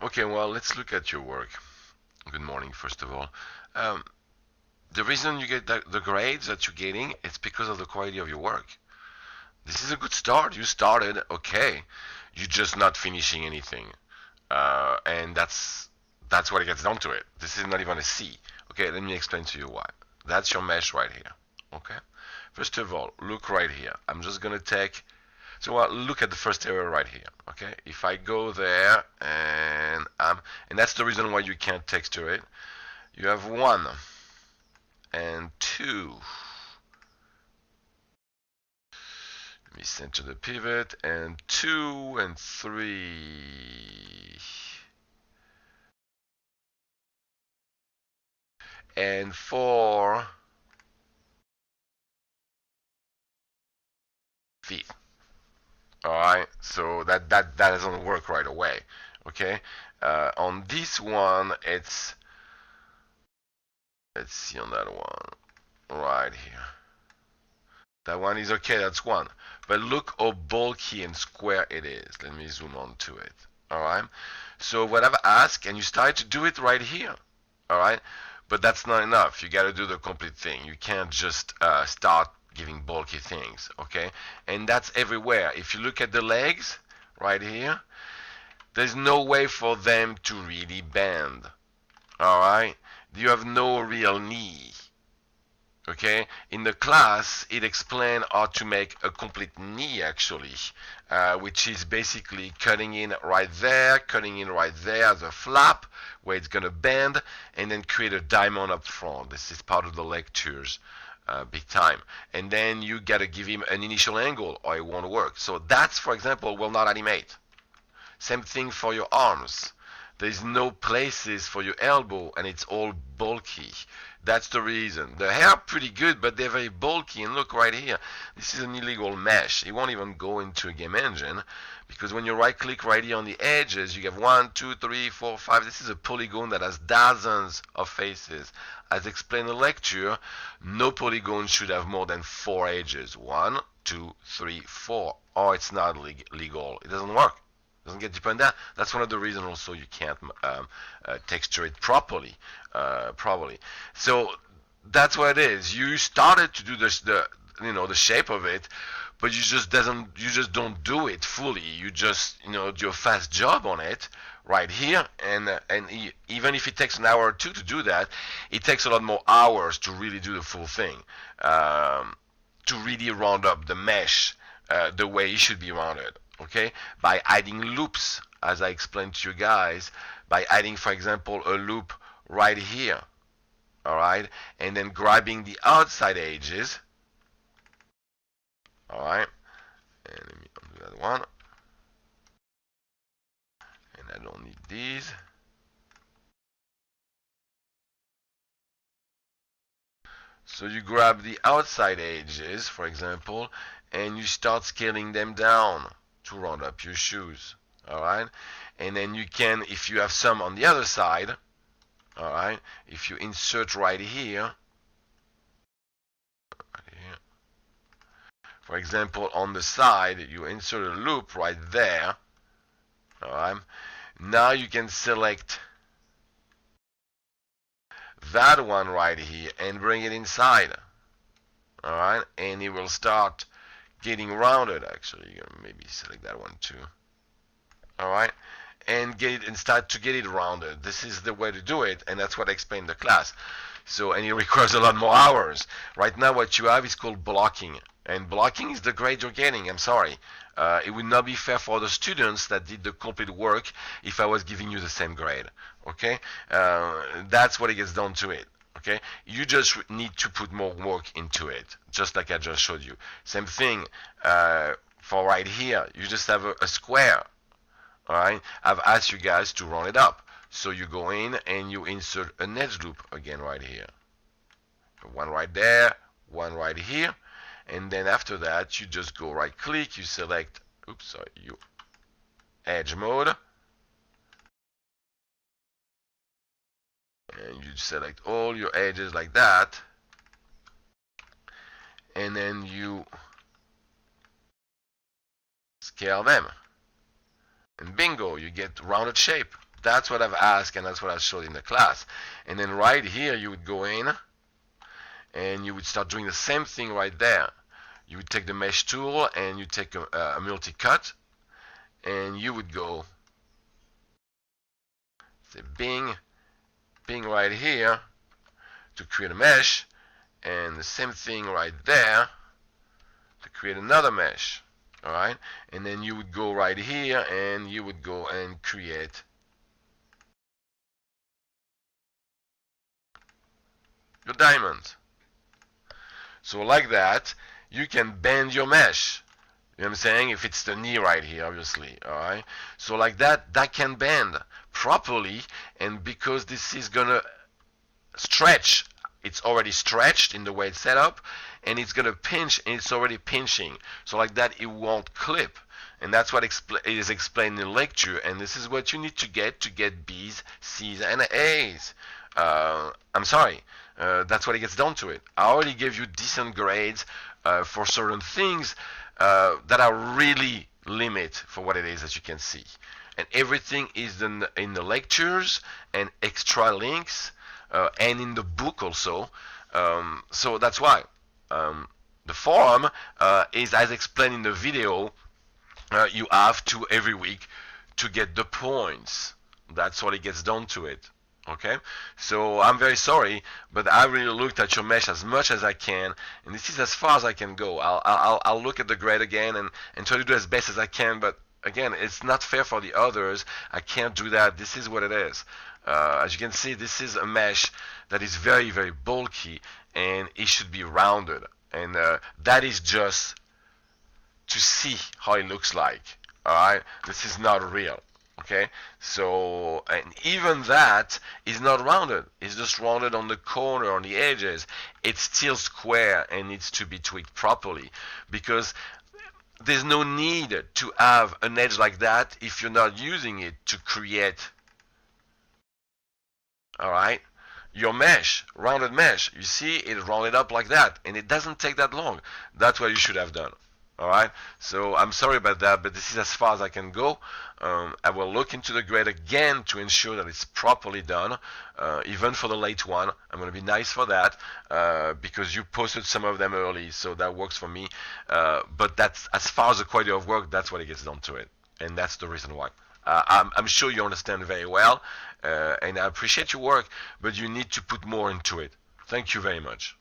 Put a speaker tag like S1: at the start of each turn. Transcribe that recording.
S1: Okay, well, let's look at your work. Good morning, first of all. Um, the reason you get the grades that you're getting, it's because of the quality of your work. This is a good start. You started, okay. You're just not finishing anything. And that's what it gets down to it. This is not even a C. Okay, let me explain to you why. That's your mesh right here. Okay. First of all, look right here. I'm just gonna take. So look at the first area right here. Okay. If I go there and that's the reason why you can't texture it. You have 1 and 2. Let me center the pivot and 2 and 3 and 4 feet. All right, so that doesn't work right away. Okay, on this one, let's see on that one right here. That one is okay. That's one. But look how bulky and square it is. Let me zoom on to it. All right. So what I've asked, and you start to do it right here. All right. But that's not enough. You got to do the complete thing. You can't just start giving bulky things. Okay. And that's everywhere. If you look at the legs right here, there's no way for them to really bend. All right. You have no real knee. Okay, in the class it explained how to make a complete knee actually, which is basically cutting in right there as a flap where it's gonna bend, and then create a diamond up front. This is part of the lectures, big time. And then you gotta give him an initial angle or it won't work. So that's, for example, will not animate. Same thing for your arms. There's no places for your elbow and it's all bulky. That's the reason. The hair pretty good, but they're very bulky. And look right here. This is an illegal mesh. It won't even go into a game engine because when you right click right here on the edges, you have 1, 2, 3, 4, 5. This is a polygon that has dozens of faces. As explained in the lecture, no polygon should have more than 4 edges. 1, 2, 3, 4. Or it's not legal. It doesn't work. Doesn't get deeper than that. That's one of the reasons also you can't texture it properly. So that's what it is. You started to do the shape of it, but you just don't do it fully. You just do a fast job on it right here, and even if it takes an hour or two to do that, it takes a lot more hours to really do the full thing, to really round up the mesh the way it should be rounded. Okay, by adding loops, as I explained to you guys, by adding, for example, a loop right here, all right, and then grabbing the outside edges, all right, and let me undo that one, and I don't need these. So you grab the outside edges, for example, and you start scaling them down to round up your shoes, all right, and then you can, if you have some on the other side, all right, if you insert right here, for example, on the side, you insert a loop right there. All right. Now you can select that one right here and bring it inside. All right, and it will start getting rounded. Actually, you can maybe select that one too. All right, and get it and start to get it rounded. This is the way to do it, and that's what I explained in the class. So, and it requires a lot more hours. Right now, what you have is called blocking. And blocking is the grade you're getting. I'm sorry. It would not be fair for the students that did the complete work if I was giving you the same grade. Okay? That's what it gets down to it. Okay? You just need to put more work into it, just like I just showed you. Same thing for right here. You just have a square. All right? I've asked you guys to round it up. So you go in and you insert an edge loop again right here. One right there, one right here. And then after that, you just go right click, you select, you edge mode. And you select all your edges like that. And then you scale them. And bingo, you get rounded shape. That's what I've asked, and that's what I showed in the class. And then right here, you would go in, and you would start doing the same thing right there. You would take the mesh tool, and you take a multi-cut, and you would go, say bing, bing right here to create a mesh, and the same thing right there to create another mesh. All right, and then you would go right here, and you would go and create your diamond. So like that, you can bend your mesh. You know what I'm saying? If it's the knee right here, obviously, all right? So like that, that can bend properly, and because this is gonna stretch, it's already stretched in the way it's set up, and it's gonna pinch, and it's already pinching. So like that, it won't clip. And that's what is explained in the lecture, and this is what you need to get B's, C's, and A's. I'm sorry, that's what it gets down to it. I already gave you decent grades for certain things that are really limit for what it is that you can see. And everything is in the lectures and extra links and in the book also. So that's why the forum is as explained in the video. You have to every week to get the points. That's what it gets down to it. Okay, so I'm very sorry, but I really looked at your mesh as much as I can, and this is as far as I can go. I'll look at the grade again and try to do as best as I can, but again, it's not fair for the others. I can't do that. This is what it is. As you can see, this is a mesh that is very, very bulky, and it should be rounded, and that is just to see how it looks like. All right, this is not real. Okay, so and even that is not rounded. It's just rounded on the corner, on the edges. It's still square and needs to be tweaked properly, because there's no need to have an edge like that if you're not using it to create, all right, your mesh, rounded mesh. You see it rounded up like that, and it doesn't take that long. That's what you should have done. All right, so I'm sorry about that, but this is as far as I can go. I will look into the grade again to ensure that it's properly done, even for the late one. I'm going to be nice for that because you posted some of them early, so that works for me. But that's as far as the quality of work, that's what it gets down to it, and that's the reason why. I'm sure you understand very well, and I appreciate your work, but you need to put more into it. Thank you very much.